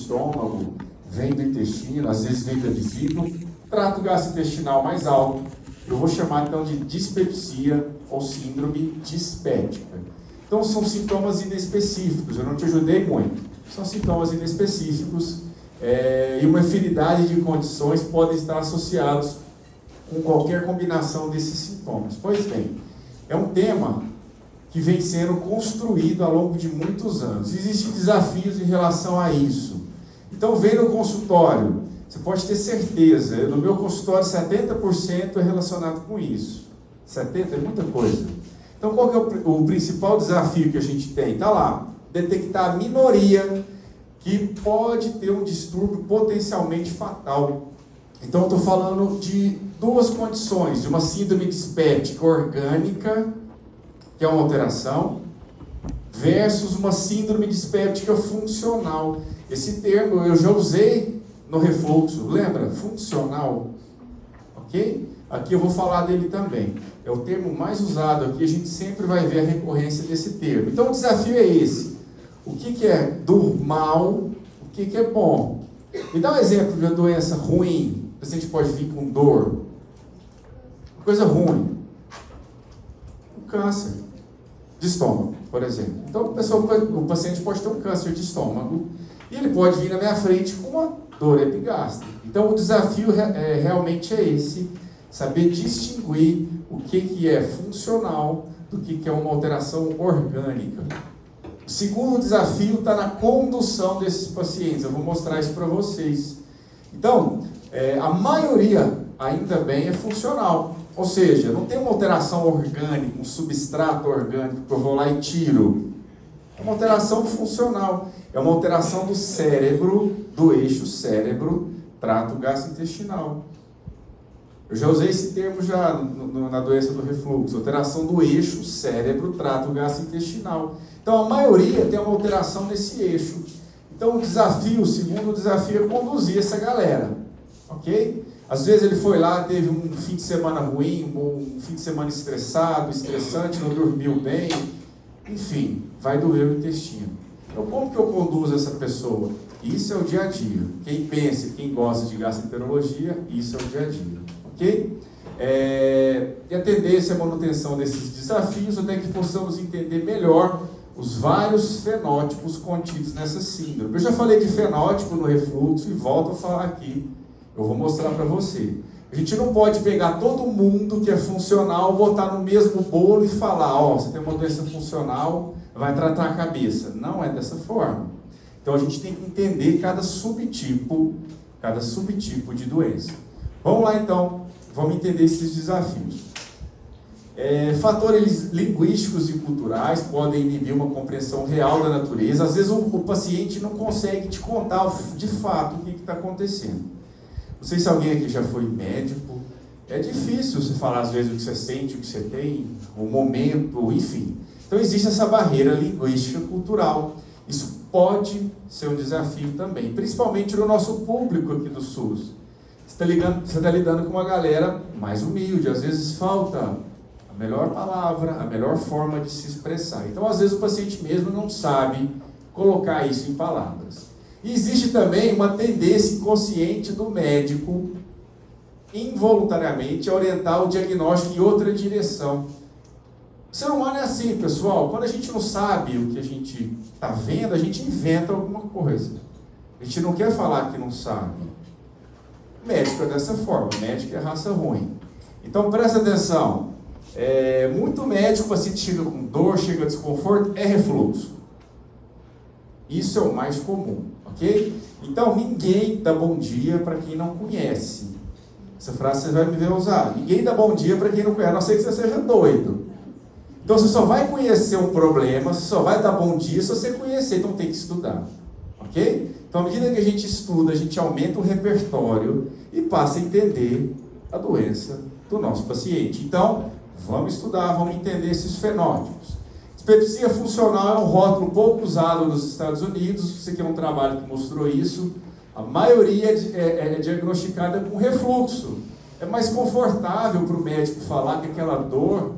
estômago, vem do intestino, às vezes vem da vesícula. Trato gastrointestinal mais alto, eu vou chamar então de dispepsia ou síndrome dispéptica. Então são sintomas inespecíficos, eu não te ajudei muito. São sintomas inespecíficos e uma infinidade de condições podem estar associados com qualquer combinação desses sintomas. Pois bem, é um tema que vem sendo construído ao longo de muitos anos. Existem desafios em relação a isso. Então, vem no consultório, você pode ter certeza, no meu consultório 70% é relacionado com isso. 70% é muita coisa. Então, qual que é o principal desafio que a gente tem? Está lá, detectar a minoria que pode ter um distúrbio potencialmente fatal. Então, eu estou falando de duas condições, de uma síndrome dispéptica orgânica, que é uma alteração, versus uma síndrome dispéptica funcional. Esse termo eu já usei no refluxo, lembra? Funcional, ok? Aqui eu vou falar dele também. É o termo mais usado aqui, a gente sempre vai ver a recorrência desse termo. Então o desafio é esse. O que é do mal, o que é bom? Me dá um exemplo de uma doença ruim. O paciente pode vir com dor. Coisa ruim. Um câncer de estômago, por exemplo. Então o paciente pode ter um câncer de estômago e ele pode vir na minha frente com uma dor epigástrica. Então o desafio realmente é esse, saber distinguir o que é funcional do que é uma alteração orgânica. O segundo desafio está na condução desses pacientes, eu vou mostrar isso para vocês. Então, a maioria, ainda bem, é funcional. Ou seja, não tem uma alteração orgânica, um substrato orgânico que eu vou lá e tiro. É uma alteração funcional. É uma alteração do cérebro, do eixo cérebro-trato gastrointestinal. Eu já usei esse termo já na doença do refluxo. Alteração do eixo cérebro-trato gastrointestinal. Então, a maioria tem uma alteração nesse eixo. Então, o segundo desafio é conduzir essa galera. Ok? Às vezes ele foi lá, teve um fim de semana ruim, um fim de semana estressante, não dormiu bem, enfim, vai doer o intestino. Então, como que eu conduzo essa pessoa? Isso é o dia a dia. Quem pensa, quem gosta de gastroenterologia, isso é o dia a dia. Ok? E a tendência é a manutenção desses desafios até que possamos entender melhor os vários fenótipos contidos nessa síndrome. Eu já falei de fenótipo no refluxo e volto a falar aqui. Eu vou mostrar para você. A gente não pode pegar todo mundo que é funcional, botar no mesmo bolo e falar, você tem uma doença funcional, vai tratar a cabeça. Não é dessa forma. Então a gente tem que entender cada subtipo de doença. Vamos lá então, vamos entender esses desafios. Fatores linguísticos e culturais podem inibir uma compreensão real da natureza. Às vezes o paciente não consegue te contar de fato o que está acontecendo. Não sei se alguém aqui já foi médico. É difícil você falar às vezes o que você sente, o que você tem, o momento, enfim. Então existe essa barreira linguística cultural. Isso pode ser um desafio também, principalmente no nosso público aqui do SUS. Você está lidando com uma galera mais humilde, às vezes falta a melhor palavra, a melhor forma de se expressar. Então às vezes o paciente mesmo não sabe colocar isso em palavras. E existe também uma tendência inconsciente do médico, involuntariamente, a orientar o diagnóstico em outra direção. O ser humano é assim, pessoal. Quando a gente não sabe o que a gente está vendo, a gente inventa alguma coisa. A gente não quer falar que não sabe. O médico é dessa forma. O médico é raça ruim. Então, presta atenção. Muito médico, o paciente chega com dor, chega desconforto, é refluxo. Isso é o mais comum. Ok? Então, ninguém dá bom dia para quem não conhece. Essa frase você vai me ver usar. Ninguém dá bom dia para quem não conhece, a não ser que você seja doido. Então, você só vai conhecer um problema, você só vai dar bom dia se você conhecer, então tem que estudar. Ok? Então, à medida que a gente estuda, a gente aumenta o repertório e passa a entender a doença do nosso paciente. Então, vamos estudar, vamos entender esses fenótipos. Dispepsia funcional é um rótulo pouco usado nos Estados Unidos. Isso aqui é um trabalho que mostrou isso. A maioria é diagnosticada com refluxo. É mais confortável para o médico falar que aquela dor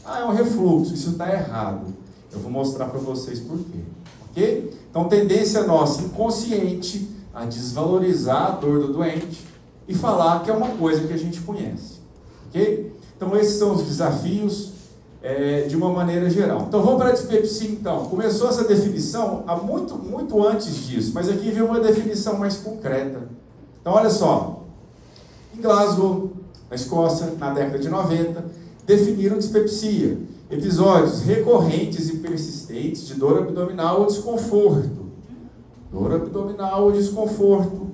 é um refluxo. Isso está errado. Eu vou mostrar para vocês por quê. ok? Então, tendência nossa inconsciente a desvalorizar a dor do doente e falar que é uma coisa que a gente conhece, ok? Então, esses são os desafios de uma maneira geral. Então, vamos para a dispepsia, então. Começou essa definição há muito antes disso, mas aqui veio uma definição mais concreta. Então, olha só. Em Glasgow, na Escócia, na década de 90, definiram dispepsia: episódios recorrentes e persistentes de dor abdominal ou desconforto. Dor abdominal ou desconforto,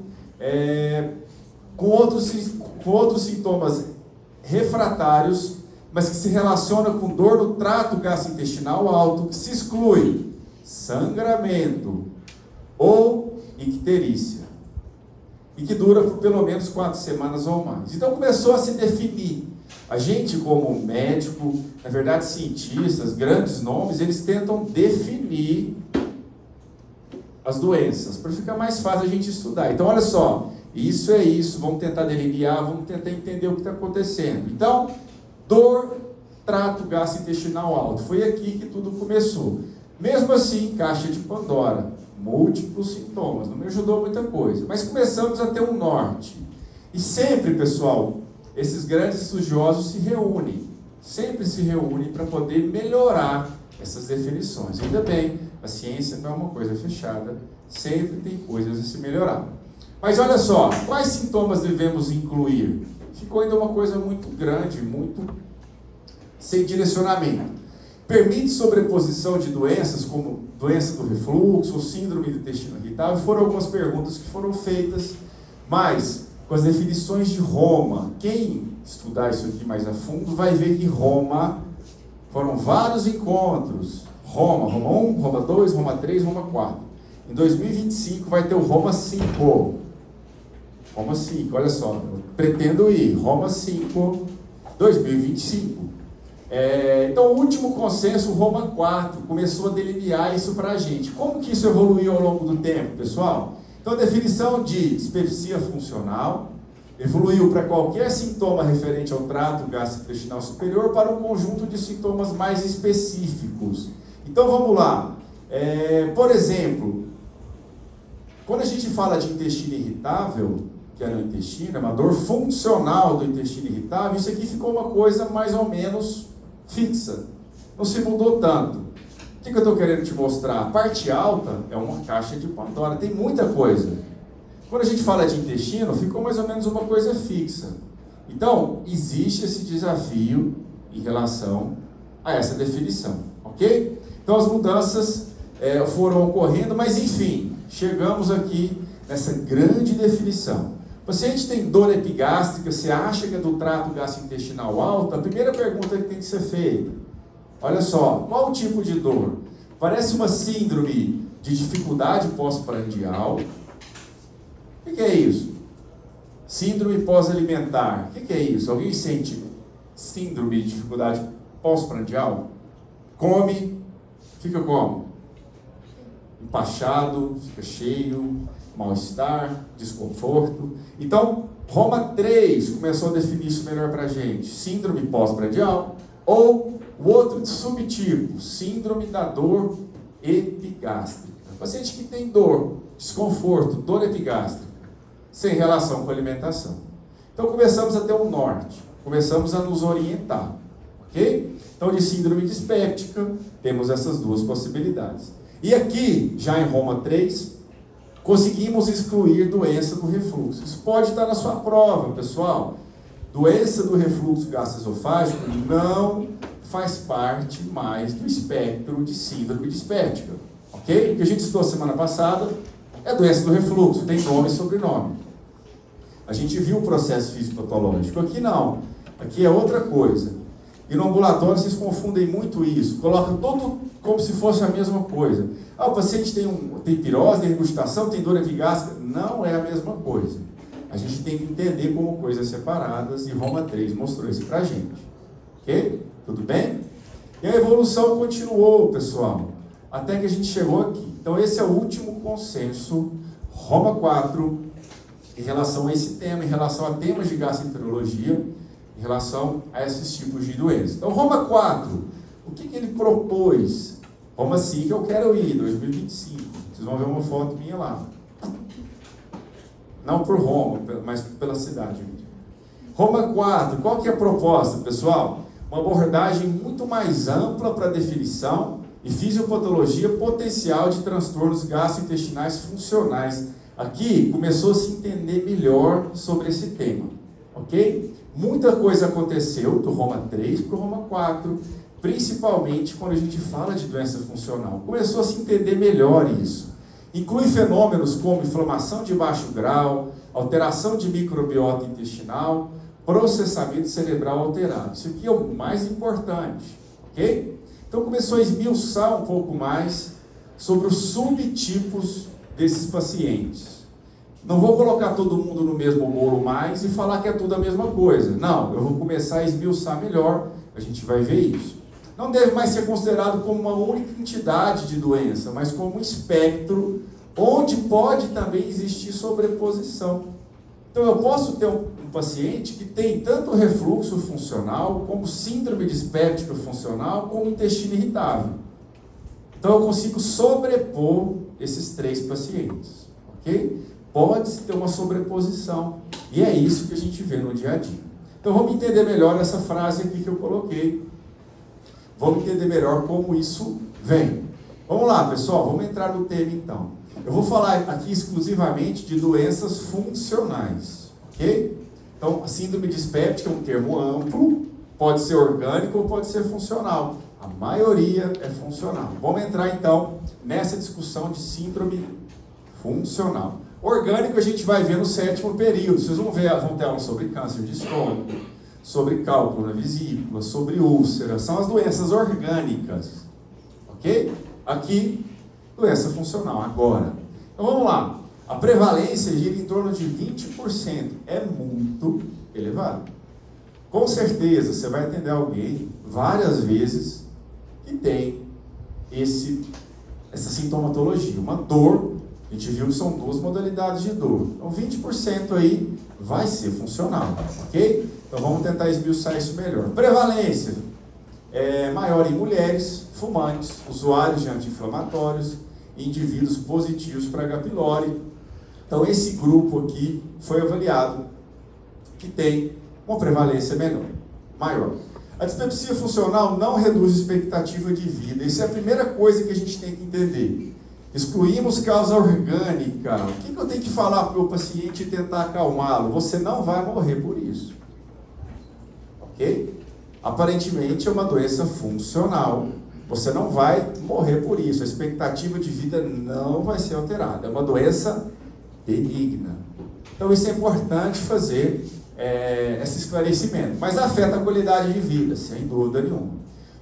com outros sintomas refratários, mas que se relaciona com dor no trato gastrointestinal alto, que se exclui sangramento ou icterícia, e que dura por pelo menos 4 semanas ou mais. Então começou a se definir. A gente, como médico, na verdade cientistas, grandes nomes, eles tentam definir as doenças, para ficar mais fácil a gente estudar. Então olha só, isso é isso, vamos tentar delinear, vamos tentar entender o que está acontecendo. Então, dor, trato gastrointestinal alto, foi aqui que tudo começou. Mesmo assim, caixa de Pandora, múltiplos sintomas, não me ajudou muita coisa, mas começamos a ter um norte. E sempre, pessoal, esses grandes estudiosos se reúnem, sempre se reúnem para poder melhorar essas definições. Ainda bem, a ciência não é uma coisa fechada, sempre tem coisas a se melhorar. Mas olha só, quais sintomas devemos incluir? Ficou ainda uma coisa muito grande, muito sem direcionamento. Permite sobreposição de doenças, como doença do refluxo ou síndrome do intestino irritável? Foram algumas perguntas que foram feitas, mas com as definições de Roma, quem estudar isso aqui mais a fundo vai ver que Roma, foram vários encontros. Roma 1, Roma 2, Roma 3, Roma 4. Em 2025 vai ter o Roma 5. Roma 5, olha só, eu pretendo ir, Roma 5, 2025. Então, o último consenso, Roma 4, começou a delinear isso para a gente. Como que isso evoluiu ao longo do tempo, pessoal? Então, a definição de dispepsia funcional evoluiu para qualquer sintoma referente ao trato gastrointestinal superior para um conjunto de sintomas mais específicos. Então, vamos lá. Por exemplo, quando a gente fala de intestino irritável, que é no intestino, é uma dor funcional do intestino irritável, isso aqui ficou uma coisa mais ou menos fixa. Não se mudou tanto. O que eu estou querendo te mostrar? A parte alta é uma caixa de Pandora, tem muita coisa. Quando a gente fala de intestino, ficou mais ou menos uma coisa fixa. Então, existe esse desafio em relação a essa definição, ok? Então, as mudanças foram ocorrendo, mas enfim, chegamos aqui nessa grande definição. O paciente tem dor epigástrica, você acha que é do trato gastrointestinal alto? A primeira pergunta que tem que ser feita, olha só, qual o tipo de dor? Parece uma síndrome de dificuldade pós-prandial. O que é isso? Síndrome pós-alimentar. O que é isso? Alguém sente síndrome de dificuldade pós-prandial? Come, fica como? Empachado, fica cheio, mal-estar, desconforto. Então, Roma 3 começou a definir isso melhor para a gente. Síndrome pós-prandial ou o outro subtipo, síndrome da dor epigástrica. Paciente que tem dor, desconforto, dor epigástrica, sem relação com a alimentação. Então, começamos a ter um norte, começamos a nos orientar, ok? Então, de síndrome dispéptica, temos essas duas possibilidades. E aqui, já em Roma 3, conseguimos excluir doença do refluxo. Isso pode estar na sua prova, pessoal. Doença do refluxo gastroesofágico não faz parte mais do espectro de síndrome dispéptica, ok? O que a gente estudou semana passada é doença do refluxo, tem nome e sobrenome. A gente viu o processo fisiopatológico. Aqui não, aqui é outra coisa. E no ambulatório vocês confundem muito isso, colocam tudo como se fosse a mesma coisa. O paciente tem pirose, tem regurgitação, tem dor epigástrica. Não é a mesma coisa. A gente tem que entender como coisas separadas, e Roma 3 mostrou isso pra gente. Ok? Tudo bem? E a evolução continuou, pessoal, até que a gente chegou aqui. Então esse é o último consenso, Roma 4, em relação a esse tema, em relação a temas de gastroenterologia, em relação a esses tipos de doenças. Então, Roma 4, o que ele propôs? Roma 5 eu quero ir, 2025. Vocês vão ver uma foto minha lá. Não por Roma, mas pela cidade. Roma 4, qual que é a proposta, pessoal? Uma abordagem muito mais ampla para definição e fisiopatologia potencial de transtornos gastrointestinais funcionais. Aqui começou a se entender melhor sobre esse tema, ok? Muita coisa aconteceu do Roma 3 para o Roma 4, principalmente quando a gente fala de doença funcional. Começou a se entender melhor isso. Inclui fenômenos como inflamação de baixo grau, alteração de microbiota intestinal, processamento cerebral alterado. Isso aqui é o mais importante, ok? Então começou a esmiuçar um pouco mais sobre os subtipos desses pacientes. Não vou colocar todo mundo no mesmo bolo mais e falar que é tudo a mesma coisa. Não, eu vou começar a esmiuçar melhor, a gente vai ver isso. Não deve mais ser considerado como uma única entidade de doença, mas como um espectro onde pode também existir sobreposição. Então eu posso ter um paciente que tem tanto refluxo funcional, como síndrome dispéptica funcional, como intestino irritável. Então eu consigo sobrepor esses 3 pacientes, ok? Pode-se ter uma sobreposição, e é isso que a gente vê no dia a dia. Então vamos entender melhor essa frase aqui que eu coloquei. Vamos entender melhor como isso vem. Vamos lá, pessoal, vamos entrar no tema então. Eu vou falar aqui exclusivamente de doenças funcionais, ok? Então, a síndrome dispéptica é um termo amplo, pode ser orgânico ou pode ser funcional. A maioria é funcional. Vamos entrar então nessa discussão de síndrome funcional. Orgânico a gente vai ver no 7º período. Vocês vão ter aula sobre câncer de estômago, sobre cálculo na vesícula, sobre úlcera. São as doenças orgânicas, ok? Aqui, doença funcional. Agora, então vamos lá. A prevalência gira em torno de 20%. É muito elevado. Com certeza, você vai atender alguém várias vezes que tem essa sintomatologia. Uma dor, a gente viu que são 2 modalidades de dor. Então, 20% aí vai ser funcional, ok? Então, vamos tentar esmiuçar isso melhor. Prevalência é maior em mulheres, fumantes, usuários de anti-inflamatórios, indivíduos positivos para H. pylori. Então, esse grupo aqui foi avaliado que tem uma prevalência maior. A dispepsia funcional não reduz a expectativa de vida. Isso é a primeira coisa que a gente tem que entender. Excluímos causa orgânica. O que eu tenho que falar para o meu paciente e tentar acalmá-lo? Você não vai morrer por isso. Ok? Aparentemente é uma doença funcional. Você não vai morrer por isso. A expectativa de vida não vai ser alterada. É uma doença benigna. Então isso é importante fazer esse esclarecimento. Mas afeta a qualidade de vida, sem dúvida nenhuma.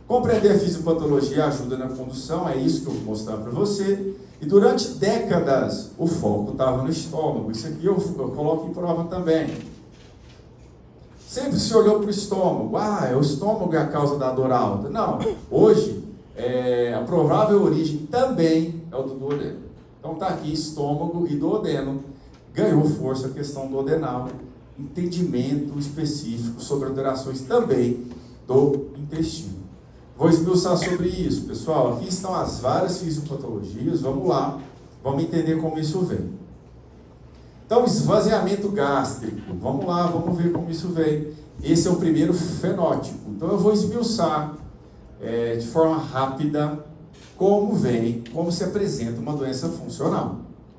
Compreender a fisiopatologia ajuda na condução, é isso que eu vou mostrar para você. E durante décadas o foco estava no estômago. Isso aqui eu coloco em prova também. Sempre se olhou para o estômago. O estômago é a causa da dor alta. Não, hoje a provável origem também é o do duodeno. Então está aqui estômago e duodeno. Ganhou força a questão duodenal. Entendimento específico sobre alterações também do intestino. Vou esmiuçar sobre isso, pessoal. Aqui estão as várias fisiopatologias. Vamos lá, vamos entender como isso vem. Então, esvaziamento gástrico. Vamos lá, vamos ver como isso vem. Esse é o primeiro fenótipo. Então, eu vou esmiuçar de forma rápida como vem, como se apresenta uma doença funcional.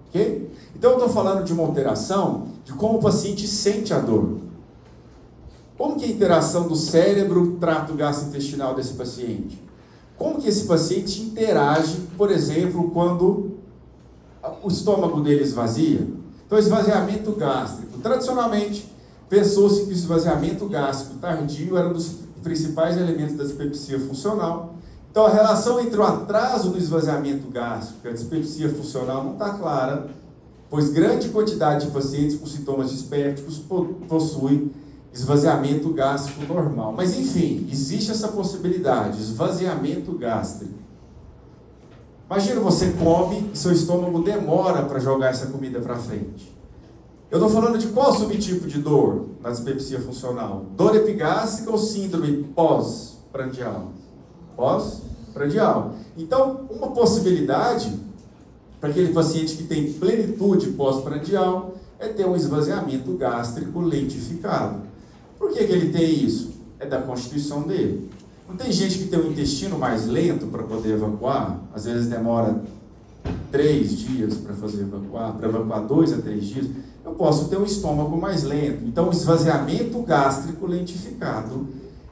Ok? Então, eu estou falando de uma alteração de como o paciente sente a dor. Como que é a interação do cérebro, trato gastrointestinal desse paciente? Como que esse paciente interage, por exemplo, quando o estômago dele esvazia? Então, esvaziamento gástrico. Tradicionalmente, pensou-se que o esvaziamento gástrico tardio era um dos principais elementos da dispepsia funcional. Então, a relação entre o atraso do esvaziamento gástrico e a dispepsia funcional não está clara, pois grande quantidade de pacientes com sintomas dispépticos possui esvaziamento gástrico normal. Mas, enfim, existe essa possibilidade, esvaziamento gástrico. Imagina, você come e seu estômago demora para jogar essa comida para frente. Eu estou falando de qual subtipo de dor na dispepsia funcional? Dor epigástrica ou síndrome pós-prandial? Pós-prandial. pós-prandial. Então, uma possibilidade para aquele paciente que tem plenitude pós-prandial é ter um esvaziamento gástrico lentificado. Por que ele tem isso? É da constituição dele. Não tem gente que tem o intestino mais lento para poder evacuar? Às vezes demora 3 dias para evacuar 2 a 3 dias. Eu posso ter um estômago mais lento. Então, o esvaziamento gástrico lentificado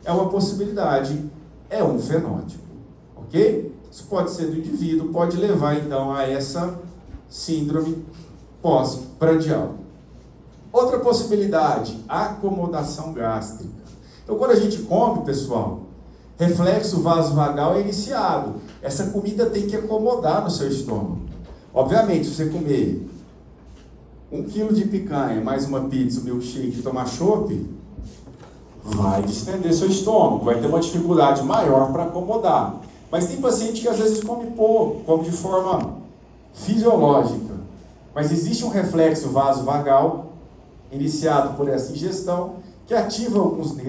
é uma possibilidade, é um fenótipo. Ok? Isso pode ser do indivíduo, pode levar então a essa síndrome pós-prandial. Outra possibilidade, acomodação gástrica. Então, quando a gente come, pessoal, reflexo vasovagal é iniciado. Essa comida tem que acomodar no seu estômago. Obviamente, se você comer 1 quilo de picanha, mais uma pizza, um milkshake e tomar chopp, vai distender seu estômago, vai ter uma dificuldade maior para acomodar. Mas tem paciente que às vezes come pouco, come de forma fisiológica. Mas existe um reflexo vasovagal iniciado por essa ingestão que ativa alguns nervos.